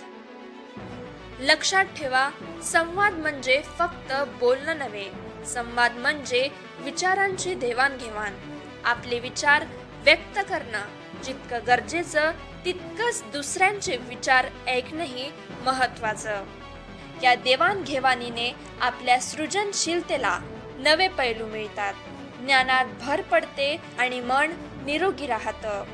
लक्षात ठेवा, संवाद म्हणजे फक्त बोलणं नव्हे. संवाद म्हणजे विचारांची देवाणघेवाण. आपले विचार व्यक्त करणं जितकं गरजेचं, तितकंच दुसऱ्यांचे विचार ऐकणंही महत्त्वाचं. या देवाणघेवाणीने आपल्या सृजनशीलतेला नवे पैलू मिळतात, ज्ञानात भर पडते आणि मन निरोगी राहतं.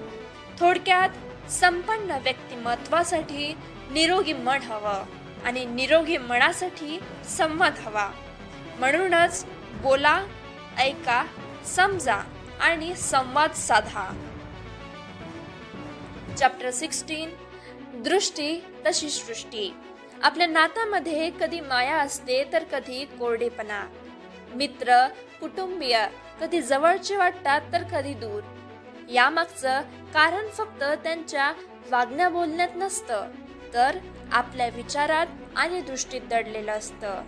थोडक्यात संपन्न व्यक्तिमत्वासाठी निरोगी मन हवं आणि निरोगी मनासाठी संवाद हवा. म्हणूनच बोला, ऐका, समजा आणि संवाद साधा. चॅप्टर 16 दृष्टी तशी सृष्टी. आपल्या नात्यामध्ये कधी माया असते तर कधी कोरडेपणा. मित्र, कुटुंबीय कधी जवळचे वाटतात तर कधी दूर. यामागचं कारण फक्त त्यांच्या वागण्या बोलण्यात नसतं, तर आपल्या विचारात आणि दृष्टीत दडलेलं असतं.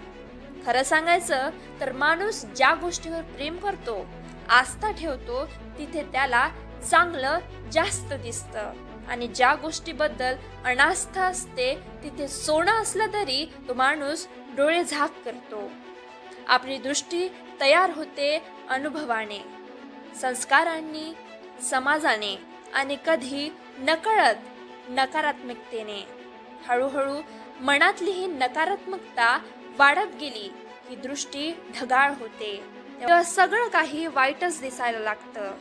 खरं सांगायचं तर माणूस ज्या गोष्टीवर प्रेम करतो, आस्था ठेवतो, तिथे त्याला चांगलं जास्त दिसतं आणि ज्या गोष्टीबद्दल अनास्था असते तिथे सोनं असलं तरी तो माणूस डोळे झाक करतो. आपली दृष्टी तयार होते अनुभवाने, संस्कारांनी, समाजाने आणि कधी नकळत नकारात्मकतेने. हळूहळू मनातली ही नकारात्मकता वाढत गेली की दृष्टी ढगाळ होते, तेव्हा सगळं काही वाईटच दिसायला लागतं.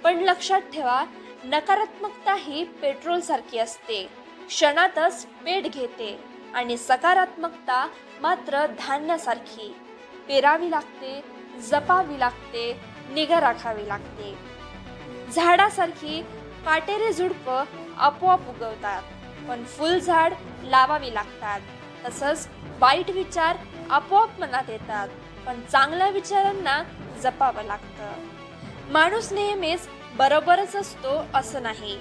पण लक्षात ठेवा, नकारात्मकता ही पेट्रोल सारखी असते, क्षणातच पेट घेते. आणि सकारात्मकता मात्र धान्यासारखी पेरावी लागते, जपावी लागते, निगा राखावी लागते. झाडासारखी काटेरी झुडपं आपोआप उगवतात, पण फुलझाड लावावी लागतात. तसंच वाईट विचार आपोआप मनात येतात, पण चांगल्या विचारांना जपावं लागतं. माणूस नेहमीच बरोबरच असतो असं नाही.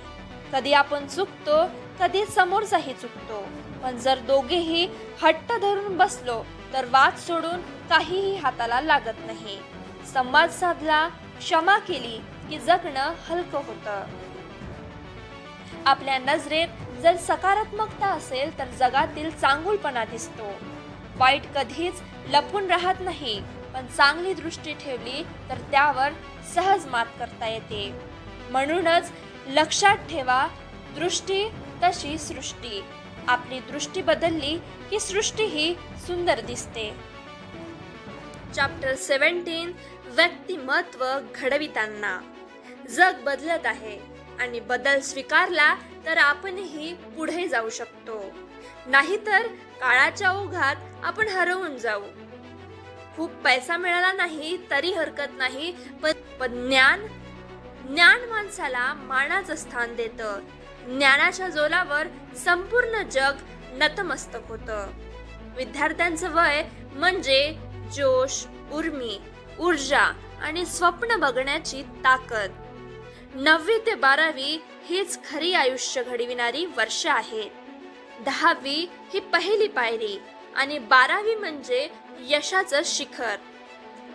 कधी आपण चुकतो, कधी समोरचाही चुकतो. पण जर दोघेही हट्ट धरून बसलो तर वाद सोडून काहीही हाताला लागत नाही. संवाद साधला, क्षमा केली की जगणं हलकं होतं. आपल्या नजरेत जर सकारात्मकता असेल तर जगातील चांगुलपणा दिसतो. वाईट कधीच लपून राहत नाही, पण चांगली दृष्टी ठेवली तर त्यावर सहज मात करता येते. म्हणूनच लक्षात ठेवा, दृष्टी तशी सृष्टी. आपली दृष्टी बदलली की सृष्टी ही सुंदर दिसते. चॅप्टर 17 व्यक्तिमत्व घडविताना. जग बदलत आहे आणि बदल स्वीकारला तर आपणही पुढे जाऊ शकतो, नाहीतर काळाच्या ओघात आपण हरवून जाऊ. खूप पैसा मिळाला नाही तरी हरकत नाही, पण ज्ञान माणसाला मानाचं स्थान देतं. ज्ञानाच्या जोरावर संपूर्ण जग नतमस्तक होतं. विद्यार्थ्यांचं वय म्हणजे जोश, उर्मी, ऊर्जा आणि स्वप्न बघण्याची ताकद. 9वी ते 12वी हीच खरी आयुष्य घडविणारी वर्ष आहेत. 10वी ही पहिली पायरी आणि 12वी म्हणजे यशाचं शिखर.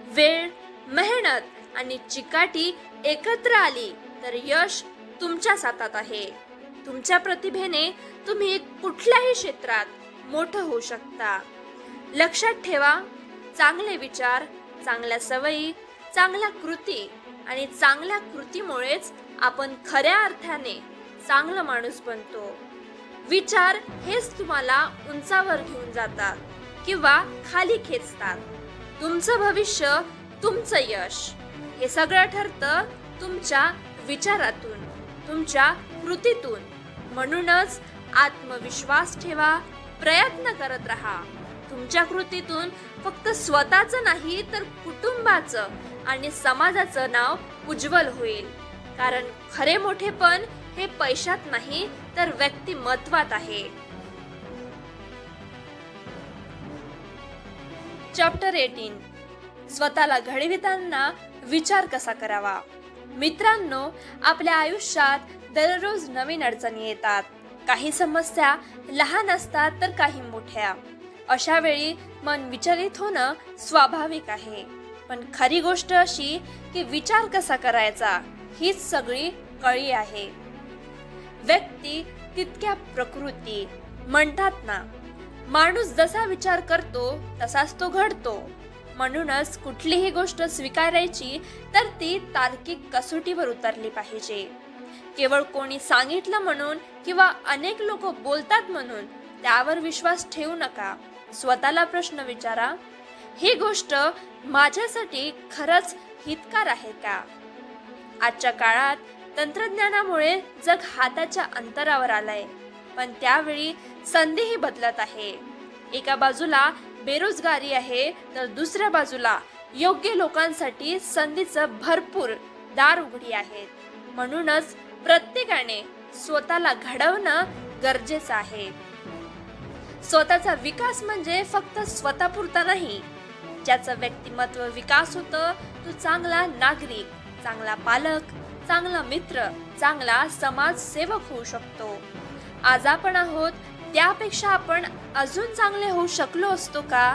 वेळ, मेहनत आणि चिकाटी एकत्र आली तर यश तुमच्याच हातात आहे. तुमच्या प्रतिभेने तुम्ही कुठल्याही क्षेत्रात मोठं होऊ शकता. लक्षात ठेवा, चांगले विचार, चांगल्या सवयी, चांगल्या कृती आणि चांगल्या कृतीमुळेच आपण खऱ्या अर्थाने चांगला माणूस बनतो. विचार हेच तुम्हाला उंचावर घेऊन जातात किंवा खाली खेचतात. तुमचं भविष्य, तुमचं यश हे सगळं ठरतं तुमच्या विचारातून, तुमच्या कृतीतून. म्हणूनच आत्मविश्वास ठेवा, प्रयत्न करत राहा. तुमच्या कृतीतून फक्त स्वतःचं नाही तर कुटुंबाचं आणि समाजाचं नाव उज्ज्वल होईल. कारण खरे मोठेपण हे पैशात नाही तर व्यक्तिमत्वात आहे. चॅप्टर 18, स्वतःला घडविताना विचार कसा करावा. मित्रांनो, आपल्या आयुष्यात दररोज नवीन अडचणी येतात. काही समस्या लहान असतात तर काही मोठ्या. अशा वेळी मन विचलित होणं स्वाभाविक आहे. पण खरी गोष्ट अशी की विचार कसा करायचा हीच सगळी कळी आहे. व्यक्ती तितक्या प्रकृती. म्हणतात ना, माणूस जसा विचार करतो तसाच तो घडतो. म्हणूनच कुठलीही गोष्ट स्वीकारायची तर ती तार्किक कसोटीवर उतरली पाहिजे. केवळ कोणी सांगितलं म्हणून किंवा अनेक लोक बोलतात म्हणून त्यावर विश्वास ठेवू नका. स्वतःला प्रश्न विचारा, ही गोष्ट माझ्यासाठी खरंच हितकार आहे का? आजच्या काळात तंत्रज्ञानामुळे जग हाताच्या अंतरावर आलंय, पण त्यावेळी संधीही बदलत आहे. एका बाजूला बेरोजगारी आहे तर दुसऱ्या बाजूला योग्य लोकांसाठी संधीचं भरपूर दार उघडी आहेत. म्हणूनच प्रत्येकाने स्वतःला घडवणं गरजेचं आहे. स्वतःचा विकास म्हणजे फक्त स्वतःपुरता नाही. ज्याचं व्यक्तिमत्व विकास होतं तो चांगला नागरिक, चांगला पालक, चांगला मित्र, चांगला समाजसेवक होऊ शकतो. आज आपण आहोत त्यापेक्षा आपण अजून चांगले होऊ शकलो असतो का?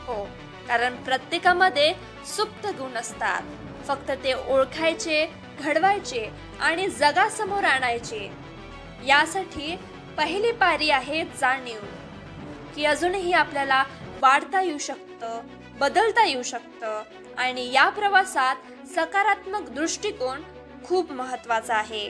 हो, कारण प्रत्येकामध्ये सुप्त गुण असतात. फक्त ते ओळखायचे, घडवायचे आणि जगासमोर आणायचे. यासाठी पहिली पायरी आहे जाणीव की अजूनही आपल्याला वाढता येऊ शकतं, बदलता येऊ शकतं आणि या प्रवासात सकारात्मक दृष्टिकोन खूप महत्त्वाचा आहे.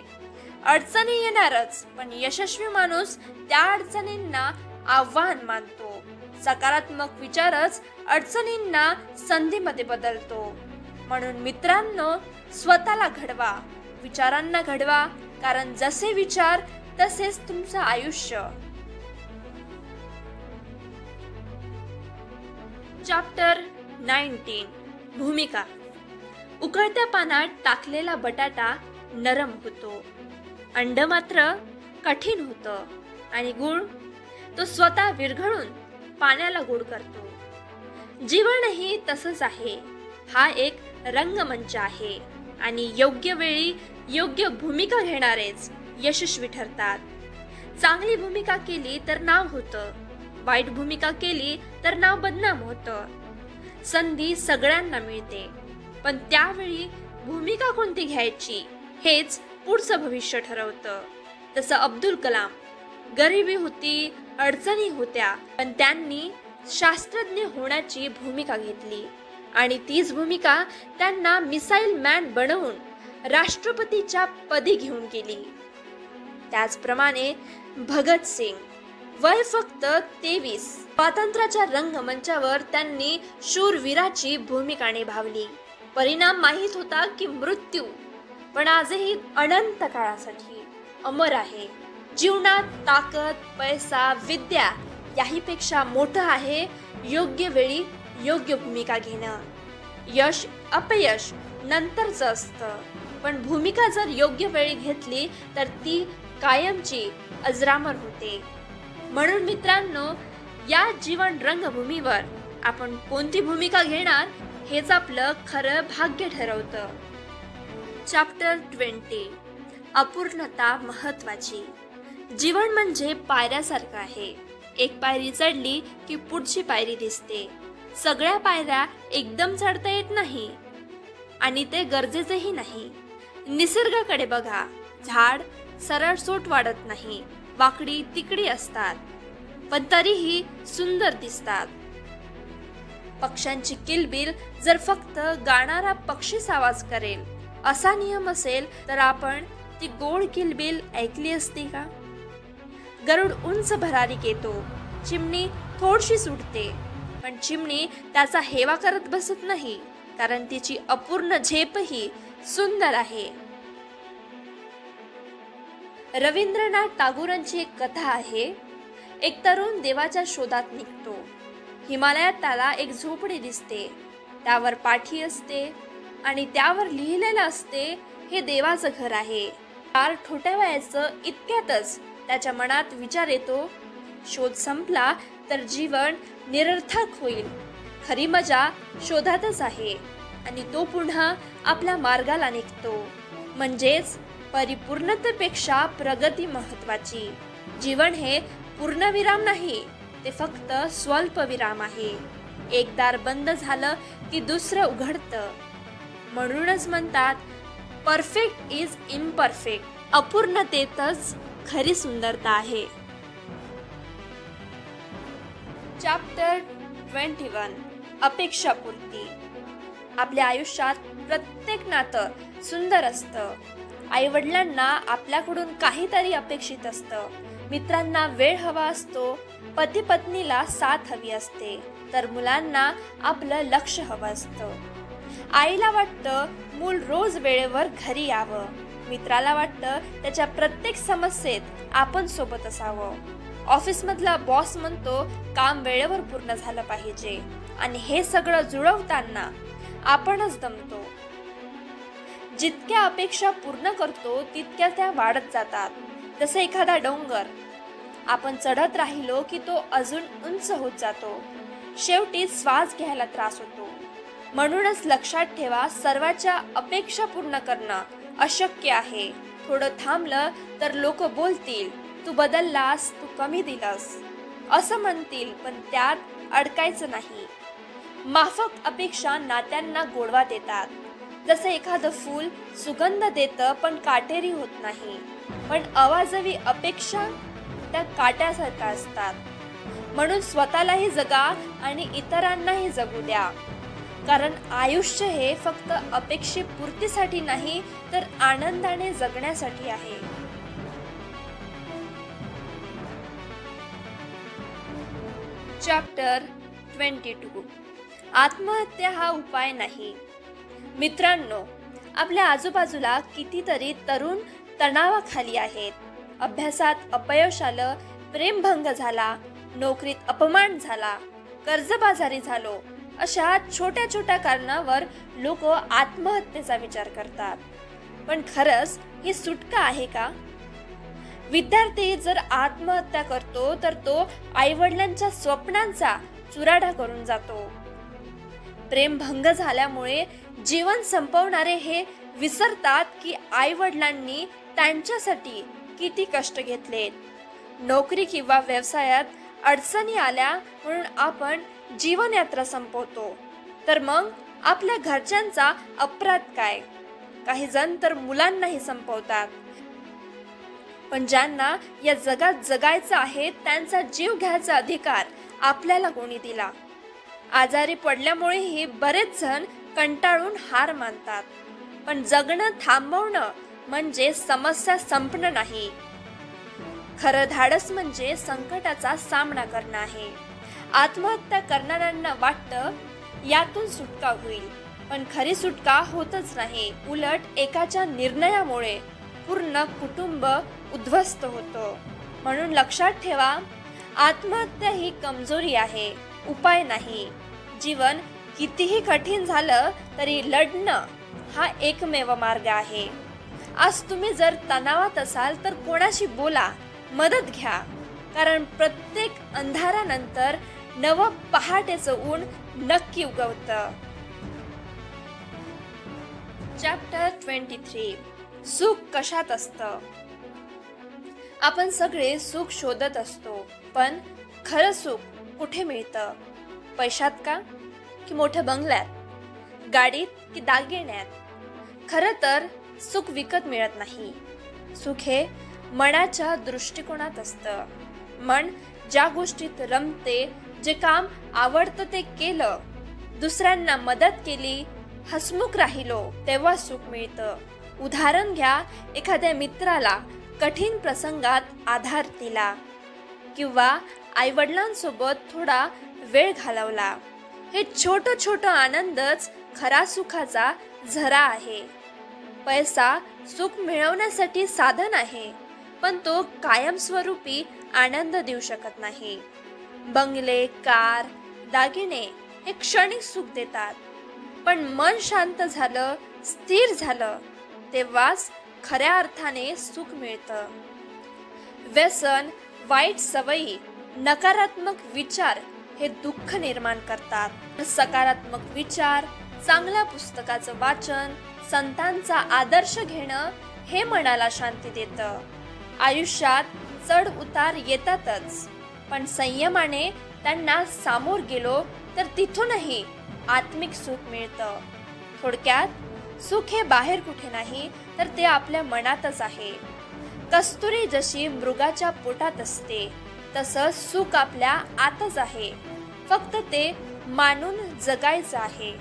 अडचणी येणारच, पण यशस्वी माणूस त्या अडचणींना आव्हान मानतो. सकारात्मक विचारच अडचणींना संधीमध्ये बदलतो. म्हणून मित्रांनो, स्वतःला घडवा, विचारांना घडवा, कारण जसे विचार तसेच तुमचं आयुष्य. चॅप्टर 19, भूमिका. उकळत्या पाण्यात टाकलेला बटाटा नरम होतो, अंड मात्र कठीण होतं आणि गुळ तो स्वतः विरघळून पाण्याला गोड करतो. जीवनही तसंच आहे. हा एक रंगमंच आहे आणि योग्य वेळी योग्य भूमिका घेणारेच यशस्वी ठरतात. चांगली भूमिका केली तर नाव होतं, वाईट भूमिका केली तर नाव बदनाम होतं. संधी सगळ्यांना मिळते, पण त्यावेळी भूमिका कोणती घ्यायची हेच पुढचं भविष्य ठरवतं. तसं अब्दुल कलाम, गरिबी होती, अडचणी होत्या, पण त्यांनी शास्त्रज्ञ होण्याची भूमिका घेतली आणि तीच भूमिका त्यांना मिसाईल मॅन बनवून राष्ट्रपतीच्या पदी घेऊन गेली. त्याचप्रमाणे भगत सिंग, वय फक्त 23, स्वातंत्र्याच्या रंगमंचावर त्यांनी शूरवीराची भूमिका निभावली. परिणाम माहीत होता की मृत्यू, पण आजही अनंत काळासाठी अमर आहे. जीवनात ताकद, पैसा, विद्या याहीपेक्षा मोठं आहे योग्य वेळी योग्य भूमिका घेणं. यश अपयश नंतरचं असतं, पण भूमिका जर योग्य वेळी घेतली तर ती कायमची अजरामर होते. म्हणून मित्रांनो, या जीवन रंगभूमीवर आपण कोणती भूमिका घेणार हेच आपलं खरं भाग्य ठरवतं. चॅप्टर 20. अपूर्णता महत्वाची. जीवन म्हणजे पायऱ्यासारखं आहे. एक पायरी चढली की पुढची पायरी दिसते. सगळ्या पायऱ्या एकदम चढता येत नाही आणि ते गरजेचेही नाही. निसर्गाकडे बघा. झाड सरळ सोट वाढत नाही, वाकडी तिकडी असतात, पण तरीही सुंदर दिसतात. पक्ष्यांची किलबिल जर फक्त गाणारा पक्षीच आवाज करेल असा नियम असेल तर आपण ती गोड किलबिल ऐकली असती का? गरुड उंच भरारीक येतो, चिमणी थोडीशी सुटते, पण चिमणी त्याचा हेवा करत बसत नाही, कारण तिची अपूर्ण झेपही सुंदर आहे. रवींद्रनाथ टागोरांची एक कथा आहे. एक तरुण देवाच्या शोधात निघतो. हिमालयात त्याला एक झोपडी दिसते. त्यावर पाठी असते आणि त्यावर लिहिलेलं असते, हे देवाचं घर आहे. फार छोट्या वयाचं इतक्यातच त्याच्या मनात विचार येतो, शोध संपला तर जीवन निरर्थक होईल. खरी मजा शोधातच आहे आणि तो पुन्हा आपल्या मार्गाला निघतो. म्हणजेच परिपूर्णतेपेक्षा प्रगती महत्वाची. जीवन हे पूर्णविराम नाही, ते फक्त स्वल्पविराम आहे. एक दार बंद झालं की दुसरं उघडतं. म्हणूनच म्हणतात, परफेक्ट इज इम्परफेक्ट. अपूर्णतेतच खरी सुंदरता आहे. चॅप्टर 21. अपेक्षापूर्ती. आपल्या आयुष्यात प्रत्येक नातं सुंदर असतं. आई वडिलांना आपल्याकडून काहीतरी अपेक्षित असतं. मित्रांना वेळ हवा असतो. पती पत्नीला साथ हवी असते, तर मुलांना आपलं लक्ष हवं असतं. आईला वाटतं मूल रोज वेळेवर घरी यावं. मित्राला वाटतं त्याच्या प्रत्येक समस्येत आपण सोबत असावं. ऑफिसमधला बॉस म्हणतो काम वेळेवर पूर्ण झालं पाहिजे, आणि हे सगळं जुळवताना आपणच दमतो. जितक्या अपेक्षा पूर्ण करतो तितक्या त्या वाढत जातात. जसं एखादा डोंगर आपण चढत राहिलो की तो अजून उंच होत जातो. शेवटी श्वास घ्यायला त्रास होतो. म्हणूनच लक्षात ठेवा, सर्वांच्या अपेक्षा पूर्ण करणं अशक्य आहे. थोडं थांबलं तर लोक बोलतील, तू बदललास, तू कमी दिलास असं म्हणतील, पण त्यात अडकायचं नाही. माफक अपेक्षा नात्यांना गोडवा देतात. जसे एखादं फूल सुगंध देतं पण काटेरी होत नाही, पण अवाजवी अपेक्षा त्या काट्यासारख्या असतात. म्हणून स्वतःलाही जगा आणि इतरांनाही जगू द्या, कारण आयुष्य हे फक्त अपेक्षेपूर्तीसाठी नाही तर आनंदाने जगण्यासाठी आहे. चॅप्टर 22. आत्महत्या हा उपाय नाही. मित्रांनो, आपल्या आजूबाजूला कितीतरी तरुण तणावाखाली आहेत. अभ्यासात अपयश आलं, प्रेमभंग झाला, नोकरीत अपमान झाला, कर्जबाजारी झालो, अशा छोट्या छोट्या कारणावर लोक आत्महत्येचा विचार करतात. पण खरंच ही सुटका आहे का? विद्यार्थी जर आत्महत्या करतो तर तो आईवडिलांच्या स्वप्नांचा चुराडा करून जातो. प्रेमभंग झाल्यामुळे जीवन संपवणारे हे विसरतात की आईवडिलांनी त्यांच्यासाठी किती कष्ट घेतलेत. नोकरी किंवा व्यवसायात अडचणी आल्या म्हणून आपण जीवनयात्रा संपवतो, तर मग आपल्या घरच्यांचा अपराध काय? काही जण तर मुलांनाही संपवतात. पण ज्यांना या जगात जगायचं आहे त्यांचा जीव घ्यायचा अधिकार आपल्याला कोणी दिला? आजारी पडल्यामुळेही बरेच जण कंटाळून हार मानतात. पण जगणं थांबवणं म्हणजे समस्या संपणं नाही. खरं धाडस म्हणजे संकटाचा सामना करणं आहे. आत्महत्या करणाऱ्यांना वाटतं यातून सुटका होईल, पण खरी सुटका होतच नाही. उलट एकाच्या निर्णयामुळे पूर्ण कुटुंब उद्ध्वस्त होतं. म्हणून लक्षात ठेवा, आत्महत्या ही कमजोरी आहे, उपाय नाही. जीवन कितीही कठीण झालं तरी लढणं हा एकमेव मार्ग आहे. आज तुम्ही जर तणावात असाल तर कोणाशी बोला, मदत घ्या, कारण प्रत्येक अंधारानंतर नवं पहाटेचं ऊन नक्की उगवतं. चॅप्टर 23 सुख कशात असतं. आपण सगळे सुख शोधत असतो, पण खरं सुख कुठे मिळतं? पैशात का, की मोठ्या बंगल्यात, गाडीत की दागिन्यात? खरं तर सुख विकत मिळत नाही. सुख हे मनाच्या दृष्टिकोनात असतं. मन ज्या गोष्टीत रमते, जे काम आवडतं ते केलं, दुसऱ्यांना मदत केली, हसमुख राहिलो, तेव्हा सुख मिळतं. उदाहरण घ्या, एखाद्या मित्राला कठीण प्रसंगात आधार दिला किंवा आईवडिलांसोबत थोडा वेळ घालवला. हे छोटं छोटं आनंदच खरा सुखाचा झरा आहे. पैसा सुख मिळवण्यासाठी साधन आहे, पण तो कायमस्वरूपी आनंद देऊ शकत नाही. बंगले, कार, दागिने हे क्षणिक सुख देतात, पण मन शांत झालं, स्थिर झालं, तेव्हाच खऱ्या अर्थाने सुख मिळतं. व्यसन, वाईट सवयी, नकारात्मक विचार हे दुःख निर्माण करतात. सकारात्मक विचार, चांगल्या पुस्तकाचं वाचन, संतांचा आदर्श घेणं हे मनाला शांती देतं. आयुष्यात चढ उतार येतातच, पण संयमाने त्यांना सामोर गेलो तर तिथूनही आत्मिक सुख मिळतं. थोडक्यात सुख हे बाहेर कुठे नाही, तर ते आपल्या मनातच आहे. कस्तुरी जशी मृगाच्या पोटात असते, तसं सुख आपल्या आतच आहे. फक्त ते मानून जगायचं आहे.